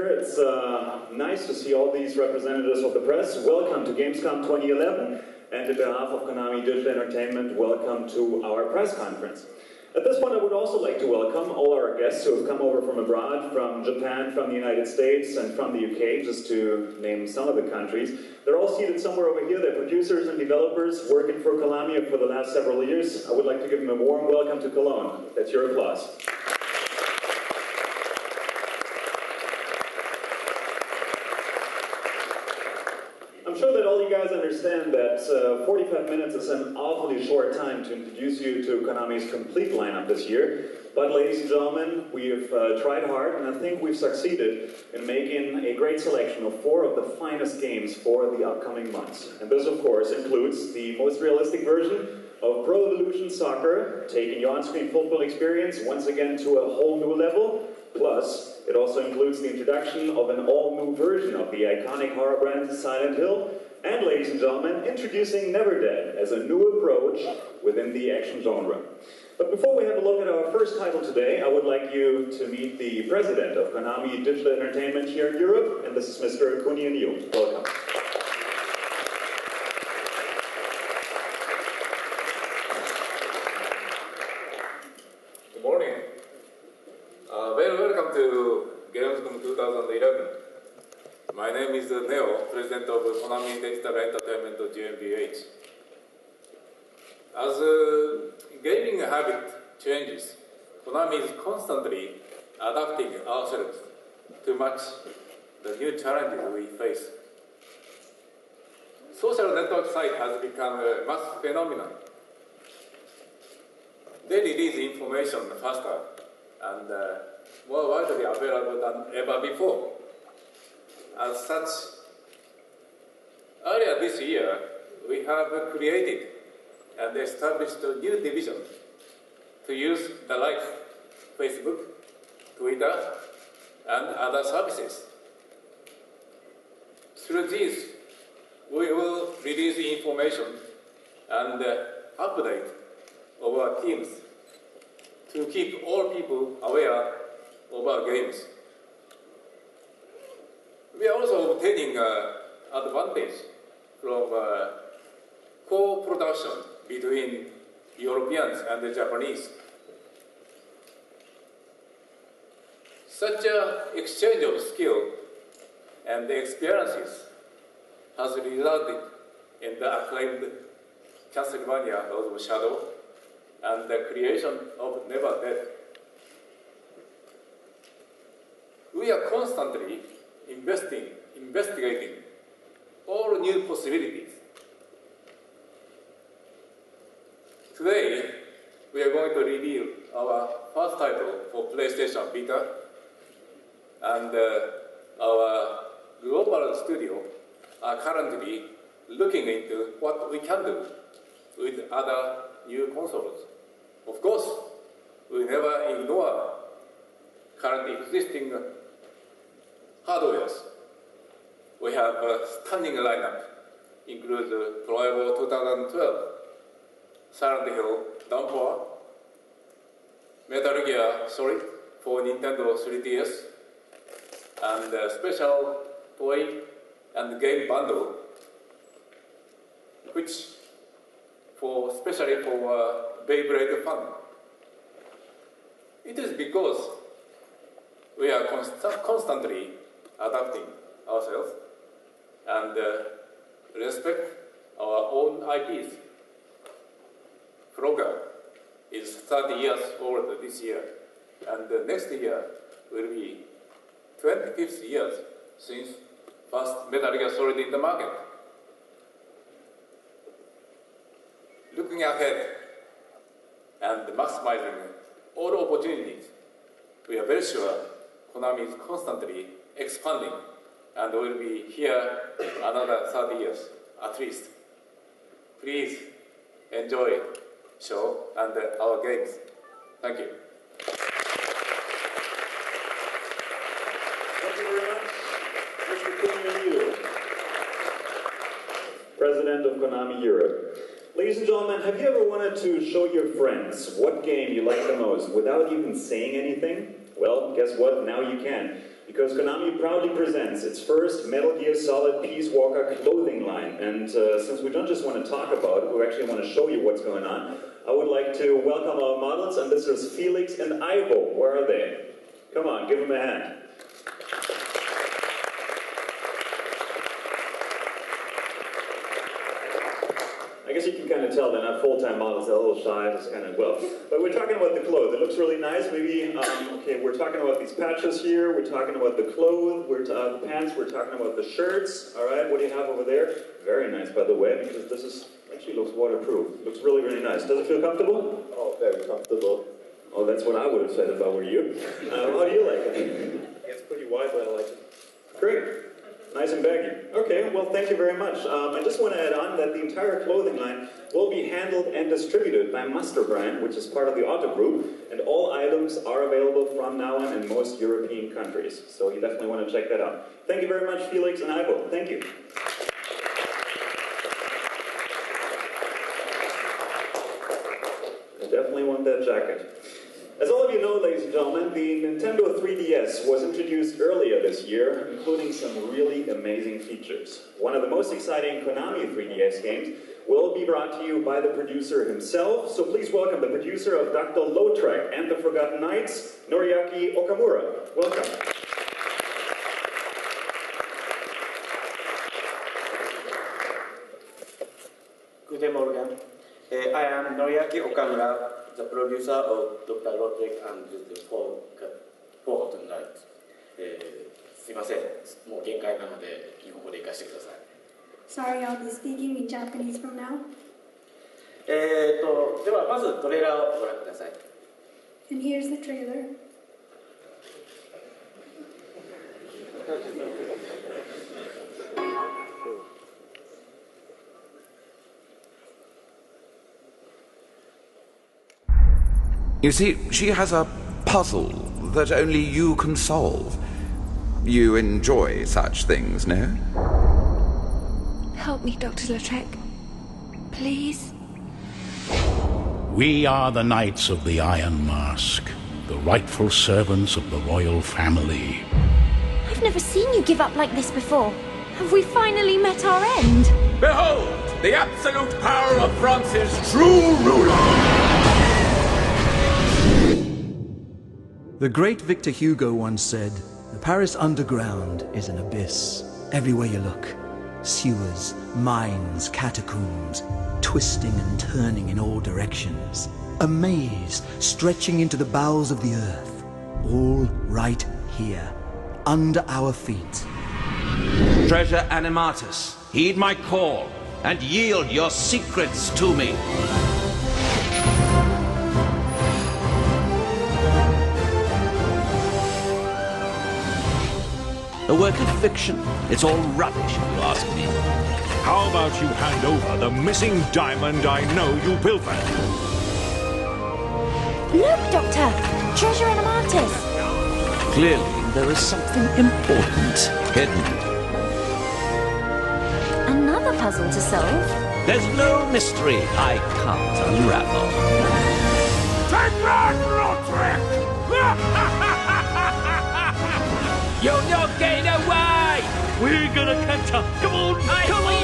It's nice to see all these representatives of the press. Welcome to GamesCom 2011, and on behalf of Konami Digital Entertainment, welcome to our press conference. At this point, I would also like to welcome all our guests who have come over from abroad, from Japan, from the United States, and from the UK, just to name some of the countries. They're all seated somewhere over here. They're producers and developers working for Konami for the last several years. I would like to give them a warm welcome to Cologne. That's your applause. I'm sure that all you guys understand that 45 minutes is an awfully short time to introduce you to Konami's complete lineup this year. But ladies and gentlemen, we've tried hard, and I think we've succeeded in making a great selection of 4 of the finest games for the upcoming months. And this, of course, includes the most realistic version of Pro Evolution Soccer, taking your on-screen football experience once again to a whole new level. Plus, it also includes the introduction of an all-new version of the iconic horror brand Silent Hill, and, ladies and gentlemen, introducing NeverDead as a new approach within the action genre. But before we have a look at our first title today, I would like you to meet the president of Konami Digital Entertainment here in Europe, and this is Mr. Kunio. Welcome. Good morning. Welcome to GamesCom 2011. My name is Neo, president of Konami Digital Entertainment GmbH. As gaming habit changes, Konami is constantly adapting ourselves to match the new challenges we face. Social network site has become a mass phenomenon. They release information faster and more widely available than ever before. As such, earlier this year, we have created and established a new division to use the like Facebook, Twitter, and other services. Through these, we will release information and update of our teams to keep all people aware of our games. We are also obtaining advantage from co-production between Europeans and the Japanese. Such an exchange of skill and experiences has resulted in the acclaimed Castlevania Lord of Shadow and the creation of NeverDead. We are constantly investigating all new possibilities. Today, we are going to reveal our first title for PlayStation Vita, and our global studio are currently looking into what we can do with other new consoles. Of course, we never ignore currently existing hardwares. We have a stunning lineup, includes Pro Evo 2012, Silent Hill, Downpour, Metal Gear Solid for Nintendo 3DS, and a special toy and game bundle, which especially for Beyblade fun. It is because we are constantly adapting ourselves and respect our own IPs. Frogger is 30 years old this year, and next year will be 25th years since first Metal Gear Solid in the market. Looking ahead and maximizing all opportunities, we are very sure Konami is constantly expanding and will be here another 30 years at least. Please enjoy show and our games. Thank you. Thank you very much, Mr. Kunio, President of Konami Europe. Ladies and gentlemen, have you ever wanted to show your friends what game you like the most without even saying anything? Well, guess what? Now you can. Because Konami proudly presents its first Metal Gear Solid Peace Walker clothing line. And since we don't just want to talk about it, we actually want to show you what's going on, I would like to welcome our models, and this is Felix and Ivo. Where are they? Come on, give them a hand. I guess you can kind of tell they're not full-time models, they're a little shy, just kind of, well. But we're talking about the clothes. It looks really nice. Maybe, okay, we're talking about these patches here, we're talking about the clothes, the pants, we're talking about the shirts. All right, what do you have over there? Very nice, by the way, because this is, actually looks waterproof. Looks really, really nice. Does it feel comfortable? Oh, very comfortable. Oh, that's what I would have said if I were you. How do you like it? It's pretty wide, but I like it. Great. Nice and baggy. Okay, well, thank you very much. I just want to add on that the entire clothing line will be handled and distributed by Master Brand, which is part of the Otto Group, and all items are available from now on in most European countries. So you definitely want to check that out. Thank you very much, Felix and Ivo. Thank you. I definitely want that jacket. As all of you know, ladies and gentlemen, the Nintendo 3DS was introduced earlier this year, including some really amazing features. One of the most exciting Konami 3DS games will be brought to you by the producer himself, so please welcome the producer of Dr. Lautrec and the Forgotten Knights, Noriaki Okamura. Welcome. Good morning. I am Noriaki Okamura, the producer of Dr. Lautrec and the Forgotten Knights. すいません、もう限界なので日本語で行かせてください。Sorry, I'll be speaking in Japanese from now. ではまずトレーラーをご覧ください。And here's the trailer. You see, she has a puzzle that only you can solve. You enjoy such things, no? Help me, Dr. Lautrec. Please? We are the Knights of the Iron Mask, the rightful servants of the royal family. I've never seen you give up like this before. Have we finally met our end? Behold, the absolute power of France's true ruler! The great Victor Hugo once said, "The Paris underground is an abyss. Everywhere you look, sewers, mines, catacombs, twisting and turning in all directions. A maze stretching into the bowels of the earth. All right here, under our feet." Treasure Animatus, heed my call and yield your secrets to me. A work of fiction. It's all rubbish, if you ask me. How about you hand over the missing diamond I know you pilfered? Look, Doctor! Treasure Animatus! Clearly, there is something important hidden. Another puzzle to solve? There's no mystery I can't unravel. Take that, Lautrec! You're not getting away! We're gonna catch up. Come on, come on!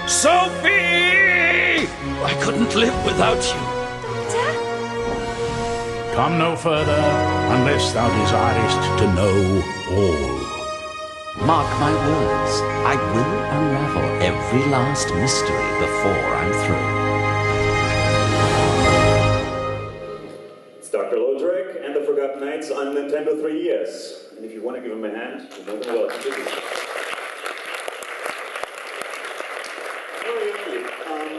Sophie! I couldn't live without you. Doctor? Come no further unless thou desirest to know all. Mark my words, I will unravel every last mystery before I'm through. It's Dr. Lautrec and the Forgotten Knights on Nintendo 3DS. And if you want to give them a hand, you're more than welcome to do so.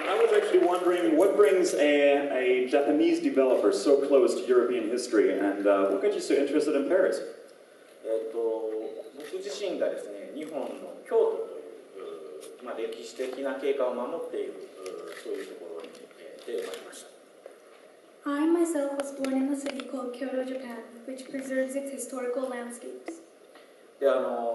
I was actually wondering what brings a Japanese developer so close to European history, and what got you so interested in Paris? 僕自身がですね、日本の京都という、歴史的な景観を守っているそういうところに出会いました。I myself was born in a city called Kyoto, Japan, which preserves its historical landscapes. で、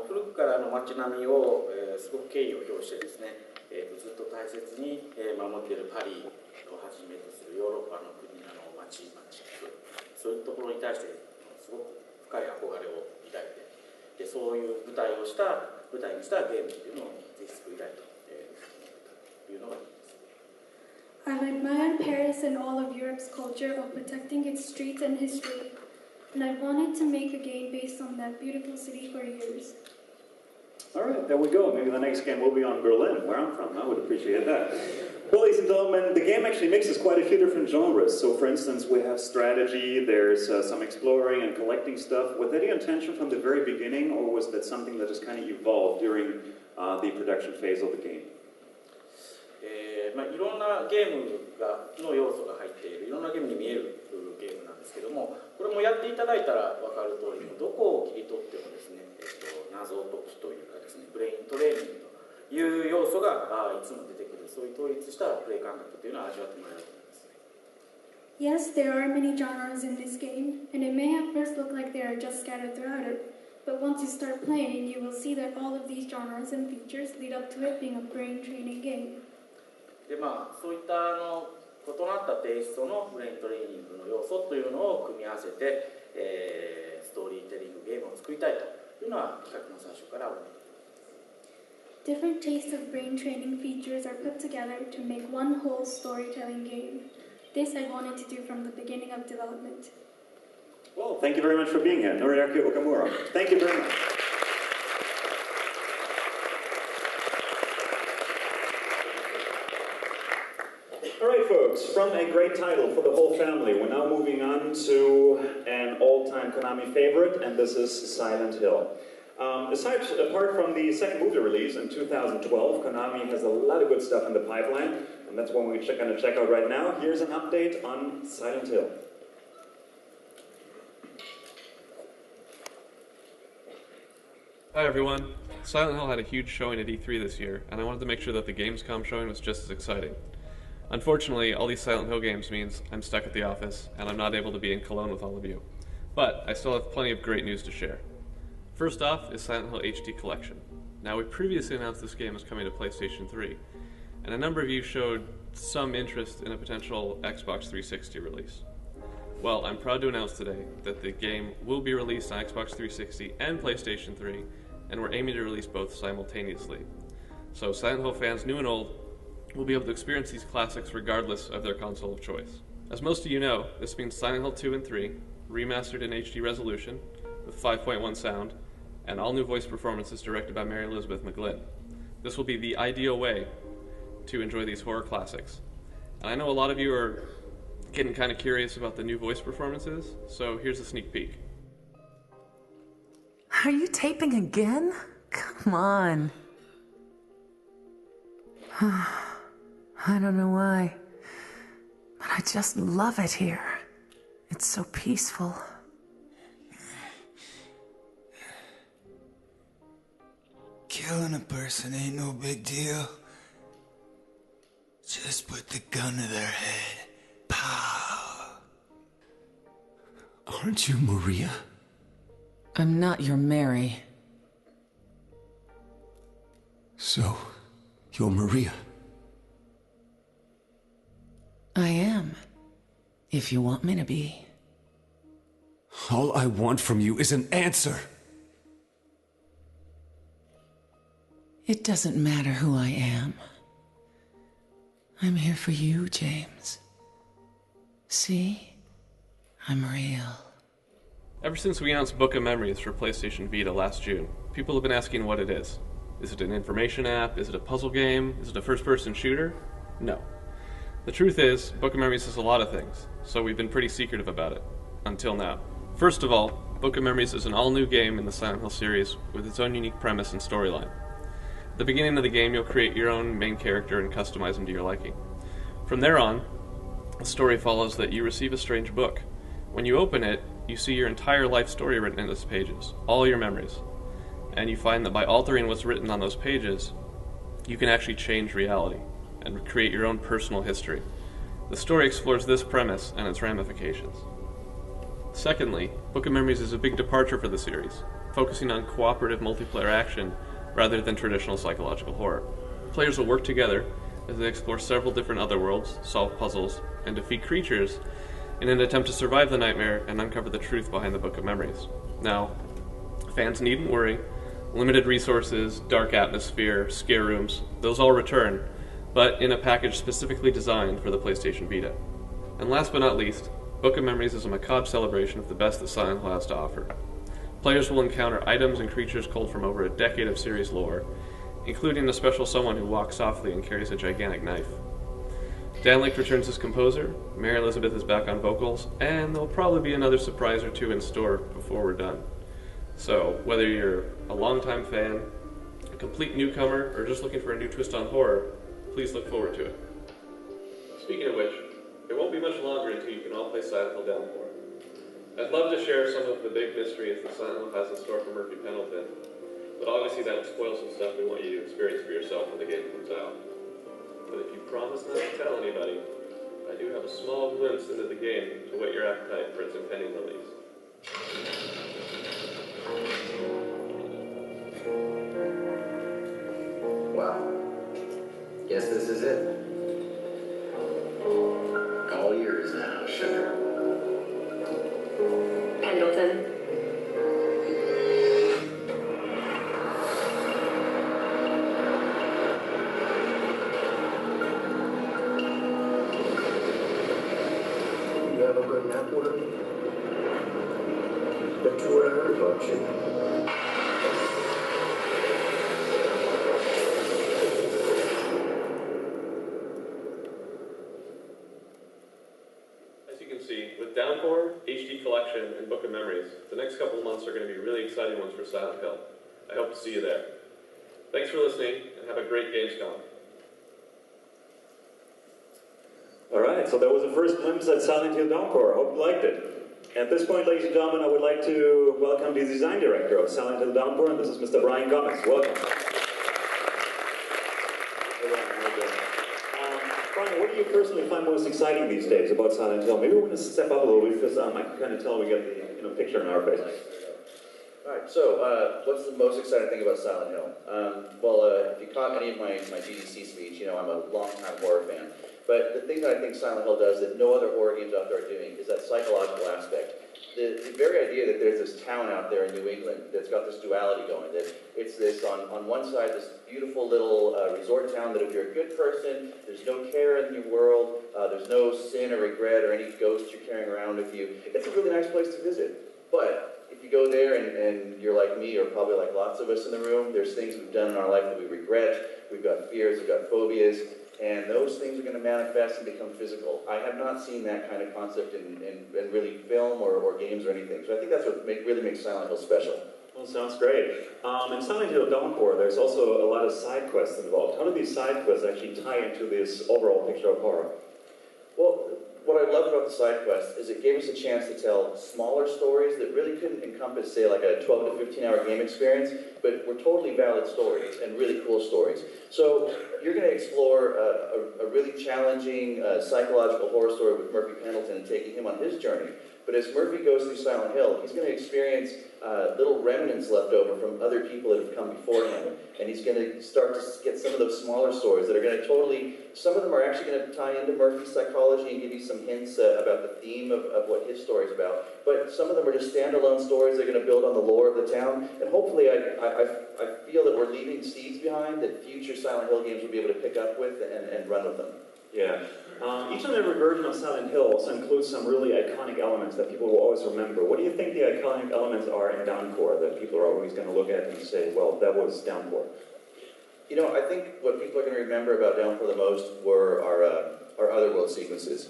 古くからの街並みをすごく敬意を表してですね、ずっと大切に守っているパリをはじめとするヨーロッパの国町々、そういうところに対してすごく深い憧れを抱いて、そういう舞台にしたゲームっていうのをぜひ作りたいというのがあります。I've admired Paris and all of Europe's culture of protecting its streets and history, and I've wanted to make a game based on that beautiful city for years. All right, there we go. Maybe the next game will be on Berlin, where I'm from. I would appreciate that. Well, ladies and gentlemen, the game actually mixes quite a few different genres. So, for instance, we have strategy, there's some exploring and collecting stuff. Was that the intention from the very beginning, or was that something that just kind of evolved during the production phase of the game? いろんなゲームの要素が入っている、いろんなゲームに見えるゲームなんですけども、これもやっていただいたら分かる通り、どこを切り取ってもですね、謎解きというかですね、ブレイントレーニングという要素がいつも出てくる、そういう統一したプレイ感覚というのを味わってもらえると思います。Yes, there are many genres in this game, and it may at first look like they are just scattered throughout it, but once you start playing, you will see that all of these genres and features lead up to it being a brain training game. でそういった異なったテイストのブレイントレーニングの要素というのを組み合わせて、ストーリーテリングゲームを作りたいというのは企画の最初から思っています。Different tastes of brain training features are put together to make one whole storytelling game. This I wanted to do from the beginning of development. Well, thank you very much for being here, Noriaki Okamura. Thank you very much. All right, folks, from a great title for the whole family, we're now moving on to an all-time Konami favorite, and this is Silent Hill. Apart from the second movie release in 2012, Konami has a lot of good stuff in the pipeline, and that's what we're going to check out right now. Here's an update on Silent Hill. Hi everyone. Silent Hill had a huge showing at E3 this year, and I wanted to make sure that the GamesCom showing was just as exciting. Unfortunately, all these Silent Hill games means I'm stuck at the office, and I'm not able to be in Cologne with all of you. But I still have plenty of great news to share. First off is Silent Hill HD Collection. Now, we previously announced this game is coming to PlayStation 3, and a number of you showed some interest in a potential Xbox 360 release. Well, I'm proud to announce today that the game will be released on Xbox 360 and PlayStation 3, and we're aiming to release both simultaneously. So Silent Hill fans, new and old, will be able to experience these classics regardless of their console of choice. As most of you know, this means Silent Hill 2 and 3, remastered in HD resolution, with 5.1 sound, and all new voice performances directed by Mary Elizabeth McGlynn. This will be the ideal way to enjoy these horror classics. And I know a lot of you are getting kind of curious about the new voice performances, so here's a sneak peek. Are you taping again? Come on. I don't know why, but I just love it here. It's so peaceful. Killing a person ain't no big deal. Just put the gun to their head. Pow. Aren't you Maria? I'm not your Mary. So, you're Maria. I am, if you want me to be. All I want from you is an answer. It doesn't matter who I am. I'm here for you, James. See? I'm real. Ever since we announced Book of Memories for PlayStation Vita last June, people have been asking what it is. Is it an information app? Is it a puzzle game? Is it a first-person shooter? No. The truth is, Book of Memories is a lot of things, so we've been pretty secretive about it. Until now. First of all, Book of Memories is an all-new game in the Silent Hill series with its own unique premise and storyline. At the beginning of the game, you'll create your own main character and customize him to your liking. From there on, the story follows that you receive a strange book. When you open it, you see your entire life story written in its pages, all your memories. And you find that by altering what's written on those pages, you can actually change reality and create your own personal history. The story explores this premise and its ramifications. Secondly, Book of Memories is a big departure for the series, focusing on cooperative multiplayer action rather than traditional psychological horror. Players will work together as they explore several different otherworlds, solve puzzles, and defeat creatures in an attempt to survive the nightmare and uncover the truth behind the Book of Memories. Now, fans needn't worry. Limited resources, dark atmosphere, scare rooms, those all return, but in a package specifically designed for the PlayStation Vita. And last but not least, Book of Memories is a macabre celebration of the best that Silent Hill has to offer. Players will encounter items and creatures culled from over a decade of series lore, including a special someone who walks softly and carries a gigantic knife. Dan Lake returns as composer, Mary Elizabeth is back on vocals, and there'll probably be another surprise or two in store before we're done. So, whether you're a longtime fan, a complete newcomer, or just looking for a new twist on horror, please look forward to it. Speaking of which, it won't be much longer until you can all play Silent Hill Downpour. I'd love to share some of the big mysteries that Silent Hill has in store for Murphy Pendleton, but obviously that would spoil some stuff we want you to experience for yourself when the game comes out. But if you promise not to tell anybody, I do have a small glimpse into the game to whet your appetite for its impending release. Wow. Guess this is it. All yours now, sugar. Pendleton. You have a good nap with him? That's what I heard about you. With Downpour, HD Collection, and Book of Memories, the next couple of months are going to be really exciting ones for Silent Hill. I hope to see you there. Thanks for listening, and have a great GamesCom. Alright, so that was the first glimpse at Silent Hill Downpour. Hope you liked it. At this point, ladies and gentlemen, I would like to welcome the design director of Silent Hill Downpour, and this is Mr. Brian Gomez. Welcome. Brian, what do you personally find most exciting these days about Silent Hill? Maybe we're going to step up a little bit because I can kind of tell we got the picture in our face. Alright, so what's the most exciting thing about Silent Hill? If you caught any of my GDC speech, you know I'm a long-time horror fan. But the thing that I think Silent Hill does that no other horror games out there are doing is that psychological aspect. The very idea that there's this town out there in New England that's got this duality going, that it's this, on one side, this beautiful little resort town that if you're a good person, there's no care in your world, there's no sin or regret or any ghosts you're carrying around with you. It's a really nice place to visit. But if you go there and you're like me, or probably like lots of us in the room, there's things we've done in our life that we regret, we've got fears, we've got phobias, and those things are going to manifest and become physical. I have not seen that kind of concept in really film or games or anything. So I think that's what really makes Silent Hill special. Well, sounds great. In Silent Hill Downpour, there's also a lot of side quests involved. How do these side quests actually tie into this overall picture of horror? Well, what I love about the side quest is it gave us a chance to tell smaller stories that really couldn't encompass, say, like a 12 to 15-hour game experience, but were totally valid stories and really cool stories. So you're going to explore a really challenging psychological horror story with Murphy Pendleton and taking him on his journey. But as Murphy goes through Silent Hill, he's going to experience little remnants left over from other people that have come before him. And he's going to start to get some of those smaller stories that are going to some of them are actually going to tie into Murphy's psychology and give you some hints about the theme of what his story is about. But some of them are just standalone stories that are going to build on the lore of the town. And hopefully I feel that we're leaving seeds behind that future Silent Hill games will be able to pick up with and run with them. Yeah. Each and every version of Silent Hill also includes some really iconic elements that people will always remember. What do you think the iconic elements are in Downpour that people are always going to look at and say, well, that was Downpour? You know, I think what people are going to remember about Downpour the most were our otherworld sequences.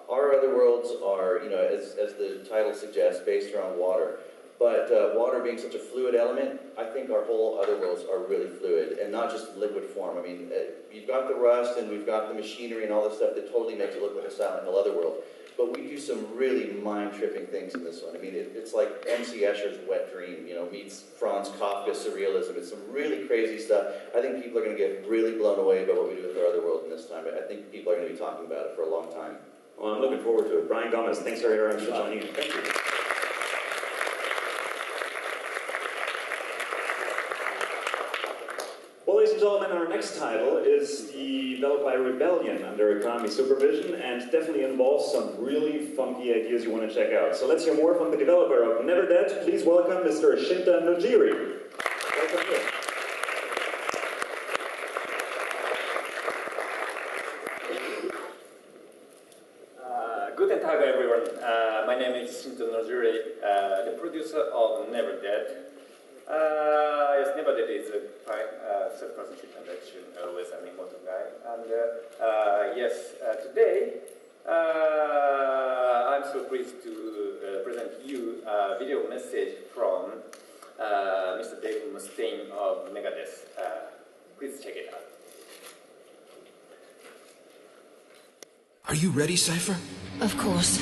Our otherworlds are, you know, as the title suggests, based around water. But water being such a fluid element, I think our whole otherworlds are really fluid, and not just liquid form. I mean, you've got the rust, and we've got the machinery and all this stuff that totally makes it look like a Silent Hill otherworld. But we do some really mind-tripping things in this one. I mean, it's like M.C. Escher's Wet Dream, you know, meets Franz Kafka's surrealism. It's some really crazy stuff. I think people are going to get really blown away by what we do with our otherworld in this time. I think people are going to be talking about it for a long time. Well, I'm looking forward to it. Brian Gomez, thanks very much for joining us. Thank you. Well, ladies and gentlemen, our next title is developed by Rebellion under Konami supervision and definitely involves some really funky ideas you want to check out. So let's hear more from the developer of NeverDead. Please welcome Mr. Shinta Nojiri. Welcome here. Guten Tag, everyone. My name is Shinta Nojiri, the producer of NeverDead. Yes, NeverDead is a third-person shooter action with an immortal guy. And yes, today I'm so pleased to present you a video message from Mr. David Mustaine of Megadeth. Please check it out. Are you ready, Cypher? Of course.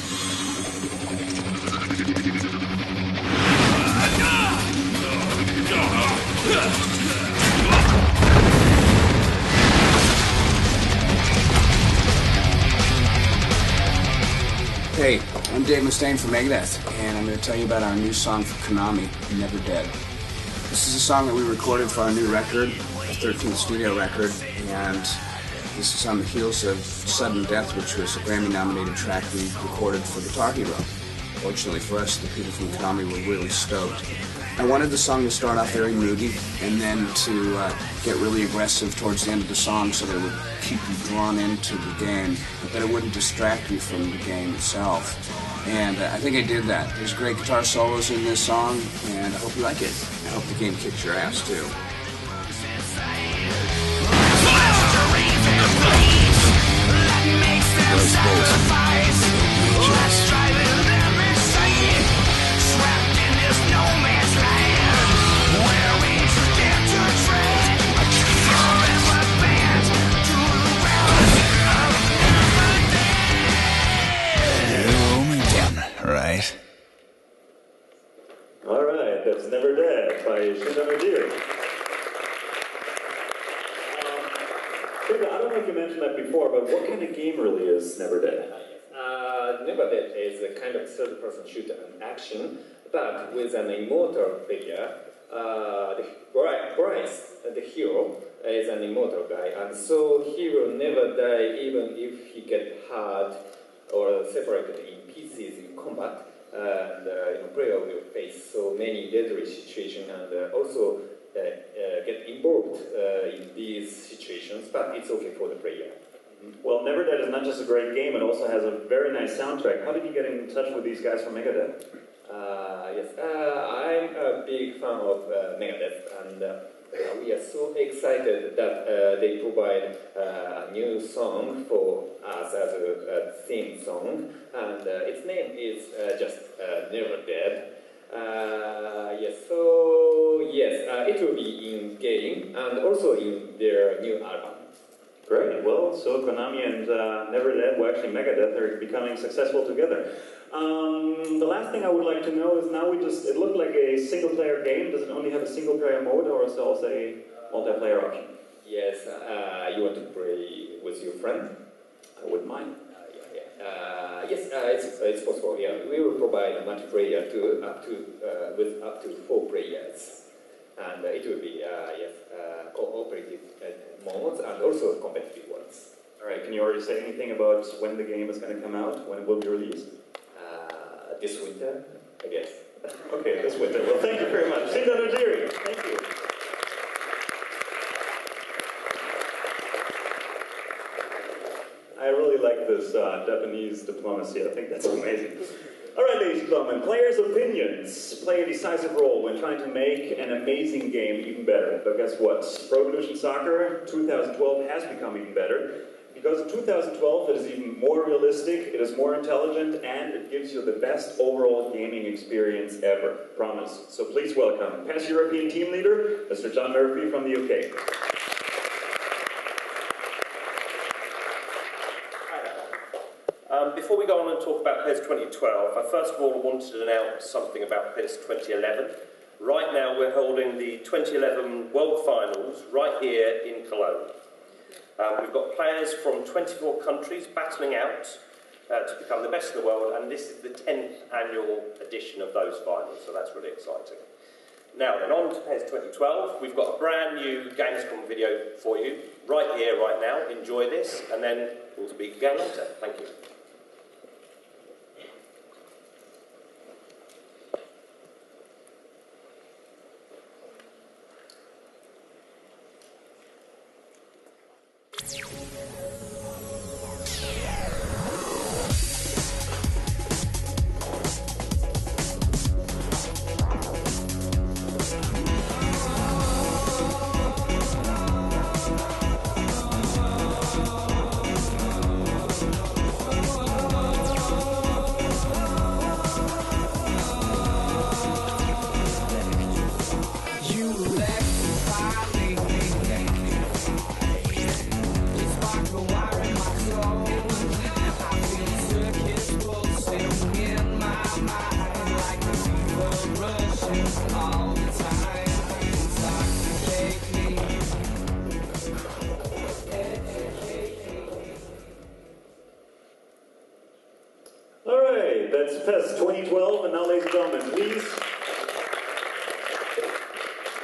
Hey, I'm Dave Mustaine from Megadeth, and I'm going to tell you about our new song for Konami, Never Dead. This is a song that we recorded for our new record, our 13th studio record, and this is on the heels of Sudden Death, which was a Grammy-nominated track we recorded for Guitar Hero. Fortunately for us, the people from Konami were really stoked. I wanted the song to start off very moody, and then to get really aggressive towards the end of the song so that it would keep you drawn into the game, but that it wouldn't distract you from the game itself. And I think I did that. There's great guitar solos in this song, and I hope you like it. I hope the game kicks your ass, too. Right. All right, that's Never Dead by Shinta Nojiri. Shinta, I don't know if you mentioned that before, but what kind of game really is Never Dead? NeverDead is a kind of third-person shooter and action, but with an immortal figure. Bryce, the hero, is an immortal guy, and so he will never die even if he gets hurt or separated in pieces in combat. And player will face so many deadly situations and also get involved in these situations, but it's okay for the player. Well, Never Dead is not just a great game, it also has a very nice soundtrack. How did you get in touch with these guys from Megadeth? Yes, I'm a big fan of Megadeth, and we are so excited that they provide a new song for us as a theme song, and its name is just Never Dead. It will be in game and also in their new album. Great. Well, so Konami and Never Dead, well, actually Megadeth, are becoming successful together. The last thing I would like to know is now it looked like a single-player game. Does it only have a single-player mode, or is there also a multiplayer option? Yes, you want to play with your friend? I wouldn't mind. Yes, it's possible. Yeah, we will provide a multiplayer with up to 4 players, and it will be cooperative modes and also competitive ones. All right. Can you already say anything about when the game is going to come out? When it will be released? This winter, I guess. Okay, this winter. Well, thank you very much. Shinta Nojiri. Thank you. I really like this Japanese diplomacy. I think that's amazing. All right, ladies and gentlemen, players' opinions play a decisive role when trying to make an amazing game even better. But guess what? Pro Evolution Soccer 2012 has become even better. Because in 2012 it is even more realistic, it is more intelligent, and it gives you the best overall gaming experience ever. Promise. So please welcome past European team leader, Mr. John Murphy from the UK. Before we go on and talk about PES 2012, I first of all wanted to announce something about PES 2011. Right now we're holding the 2011 World Finals right here in Cologne. We've got players from 24 countries battling out to become the best in the world, and this is the 10th annual edition of those finals, so that's really exciting. Now then, on to PES 2012. We've got a brand new GamesCom video for you, right here, right now. Enjoy this, and then we'll speak again later. Thank you. All right, that's PES 2012, and now, ladies and gentlemen, please.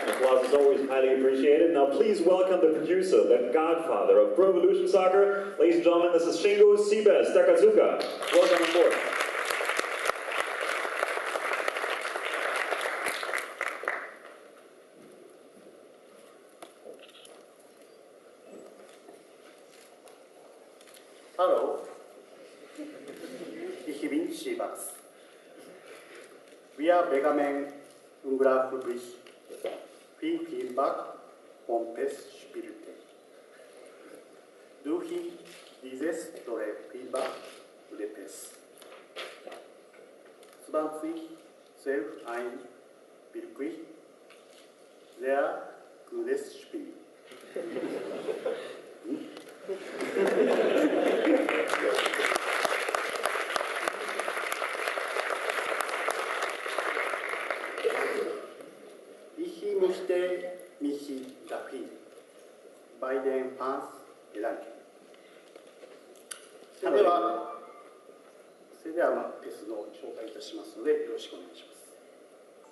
Applause is always highly appreciated. Now, please welcome the producer, the godfather of Pro Evolution Soccer. Ladies and gentlemen, this is Shingo Sibes Takazuka. Welcome on board. Hello. Ich bin Sibas. Wir begannen unglaublich viel Feedback vom PES-Spielte. Durch dieses tolle Feedback für PES 2012 ein wirklich sehr gutes Spiel. Ich möchte mich dafür bei den Fans bedanken. それではペスの紹介いたしますのでよろしくお願いします。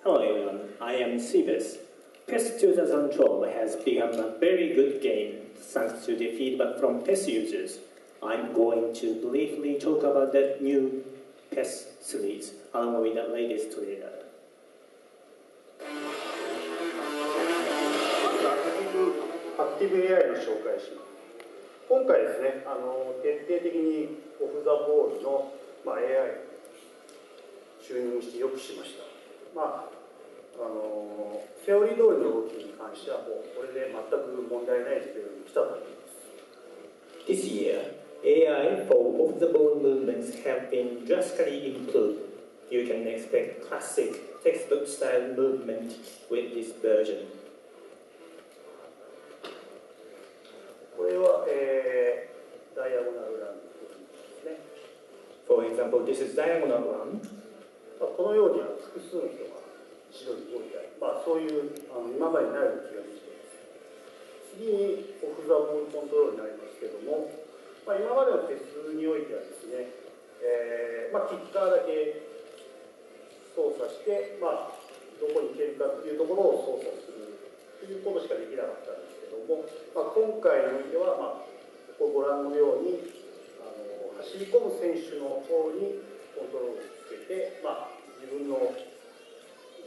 Hello everyone, I am Sibes. PES 2012 has become a very good game thanks to the feedback from PES users. I'm going to briefly talk about the new PES series along with the latest trailer. アクティブ AI の紹介します。今回ですね、徹底的にオフ・ザ・ボールの、AI チューニングしてよくしました。セオリー通りの動きに関してはもうこれで全く問題ないレベルに来たと思います。 This year, AI for off-the-ball movements have been drastically improved. You can expect classic textbook-style movement with this version. これは、ダイアゴナルランですね。For example, this is diagonal run. このように複数の人が一度に動いてある、そういう今までにない動きができています。次にオフ・ザ・ボールコントロールになりますけども、今までの鉄においてはですね、キッカーだけ操作して、どこに蹴るかというところを操作するということしかできなかったんですけども、今回においては、ここご覧のように走り込む選手の方にコントロールをつけて、自分の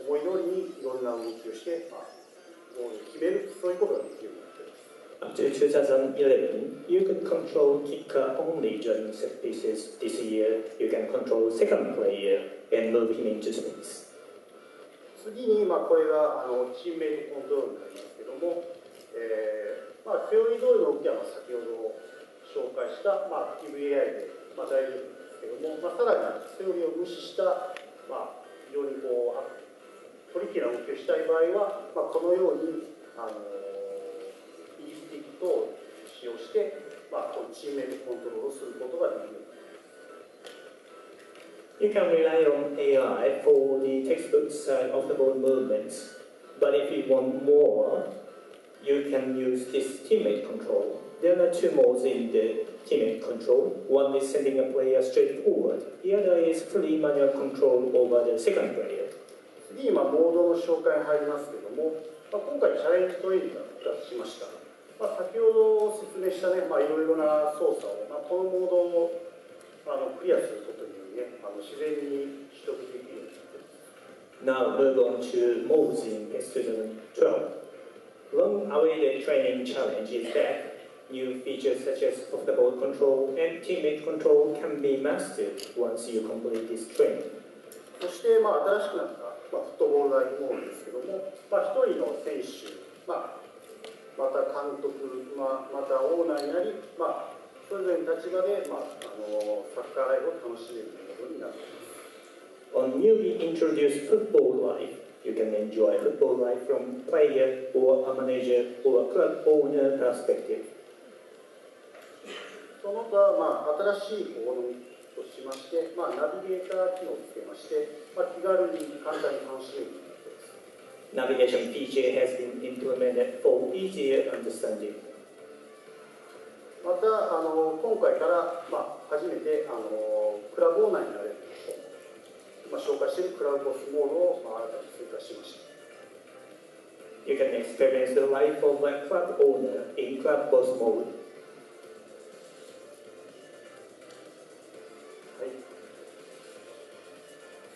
思い通りにいろんな動きをして、ゴールを決める、そういうことができるようになっています。Up to 2011, you could control kicker only during set pieces. This year, you can control second player and move him into space. 次に、これがチームメイトコントロールになりますけども、セオリー通りの動きは先ほど紹介したアクティブ AI で大丈夫なんですけども、さらにセオリーを無視した非常にトリッキーな動きをしたい場合は、このようにEスティック等を使用して、チームメイトコントロールをすることができる。You can rely on AI for the textbook side of the ball movements, but if you want more, you can use this teammate control. There are two modes in the teammate control. One is sending a player straight forward. The other is fully manual control over the second player. 次にモードの紹介に入りますけども、今回チャレンジトレーニングが復活しました。先ほど説明したね、いろいろな操作を、このモードをクリアすることによりね、自然に取得できるようになっています。Now move on to modes in PES 2012. Long-awaited training challenge is back. New features such as off-the-ball control and teammate control can be mastered once you complete this training. そして、新しくなった、フットボールライフモードですけども、一人の選手、また監督、またオーナーになり、それぞれの立場で、サッカーライフを楽しめるモードになっています。On newly introduced football life, you can enjoy football life from player or a manager or a club owner perspective. その他、新しい試みとしまして、ナビゲーター機能をつけまして、気軽に簡単に楽しめるようになっています。Navigation feature has been implemented for easier understanding. また、今回から、初めてクラブオーナーになれると、紹介しているクラブボスモードを新たに追加しました。You can experience the life of a club owner in club boss mode.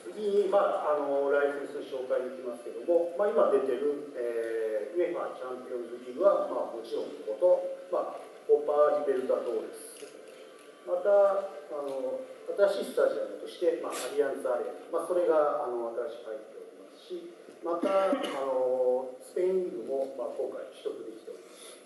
次に、ライセンス紹介に行きますけども、今出てる、ウェファーチャンピオンズリーグは、もちろんのこと、コパ・リベルタドーレス、また新しいスタジアムとして、アリアンズアレーナ、それが新しく入っておりますし、またスペインリーグも、今回取得できております。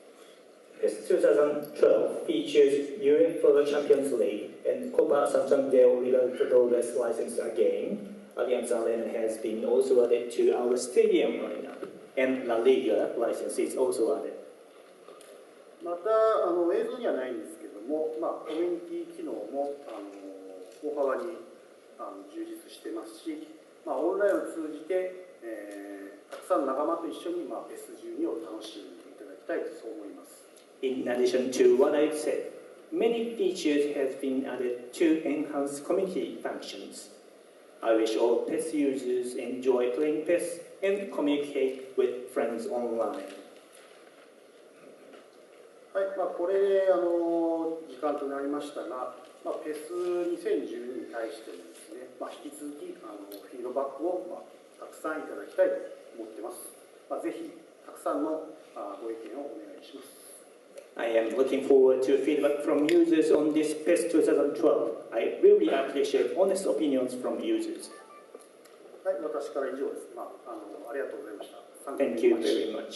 PES 2012 features UEFA Champions League and Copa Santander Libertadores license again. Allianz Arena has been also added to our stadium lineup, and La Liga license is also added. また映像にはないんですけども、コミュニティ機能も大幅に充実してますし、オンラインを通じて、たくさんの仲間と一緒に、PES12 を楽しんでいただきたいとそう思います。In addition to what I've said, many features have been added to enhance community functions. I wish all PES users enjoy playing PES and communicate with friends online. はい、これで時間となりましたが、PES2012 に対してもですね、引き続きフィードバックをたくさんいただきたいと思っています。ぜひたくさんのご意見をお願いします。I am looking forward to feedback from users on this PES 2012. I really appreciate honest opinions from users. はい、私から以上です。ありがとうございました。Thank you very much.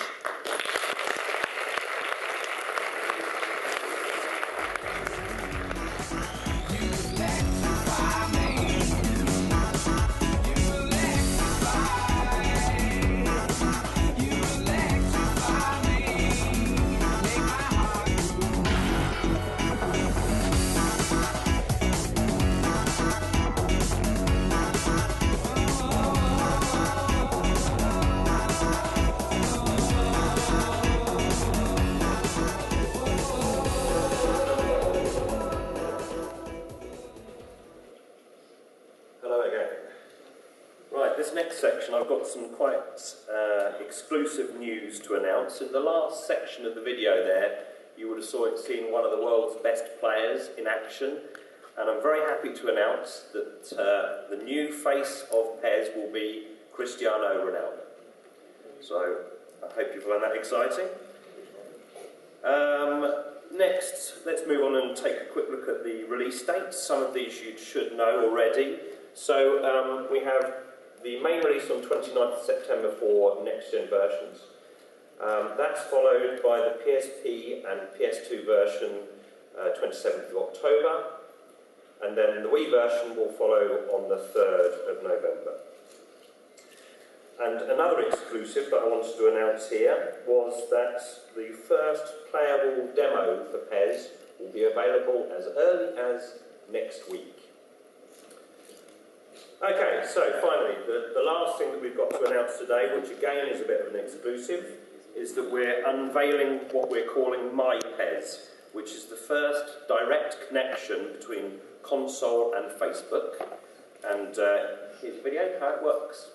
I've got some quite exclusive news to announce. In the last section of the video there, you would have seen one of the world's best players in action, and I'm very happy to announce that the new face of PES will be Cristiano Ronaldo. So I hope you find that exciting. Next, let's move on and take a quick look at the release dates. Some of these you should know already. So we have the main release on 29th September for next-gen versions. That's followed by the PSP and PS2 version 27th of October, and then the Wii version will follow on the 3rd of November. And another exclusive that I wanted to announce here was that the first playable demo for PES will be available as early as next week. Okay, so finally, the last thing that we've got to announce today, which again is a bit of an exclusive, is that we're unveiling what we're calling My PES, which is the first direct connection between console and Facebook. And here's a video, how it works.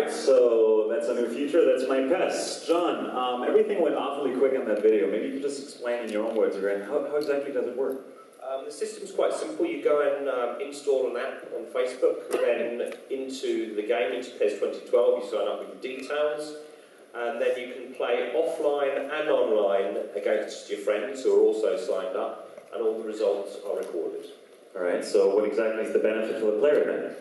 Alright, so that's a new feature, that's my PES. John, everything went awfully quick in that video. Maybe you could just explain in your own words again, how exactly does it work? The system's quite simple. You go and install an app on Facebook, then into the game, into PES 2012, you sign up with details, and then you can play offline and online against your friends who are also signed up, and all the results are recorded. Alright, so what exactly is the benefit to the player then?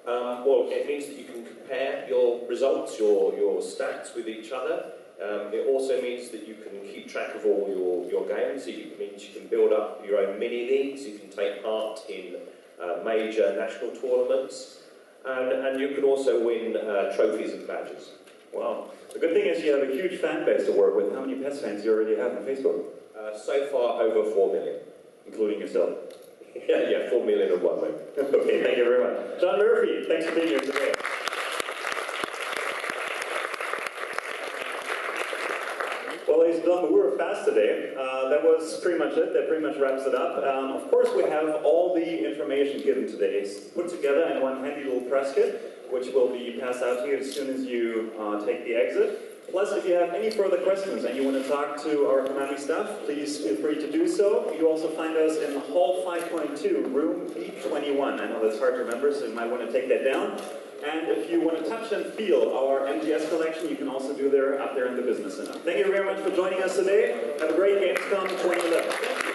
Well, it means that you can compare your results, your stats with each other. It also means that you can keep track of all your games. It means you can build up your own mini-leagues, you can take part in major national tournaments, and you can also win trophies and badges. Wow. The good thing is you have a huge fan base to work with. How many PES fans do you already have on Facebook? So far, over 4 million. Including yourself? Yeah, 4 million and 1 million. Okay, thank you very much. John Murphy, thanks for being here today. Well, ladies and gentlemen, we were fast today. That was pretty much it. That pretty much wraps it up. Of course, we have all the information given today put together in one handy little press kit, which will be passed out to you as soon as you take the exit. Plus, if you have any further questions and you want to talk to our Konami staff, please feel free to do so. You also find us in Hall 5.2, room B21. I know that's hard to remember, so you might want to take that down. And if you want to touch and feel our MGS collection, you can also do there up there in the business center. Thank you very much for joining us today. Have a great GamesCom 2011.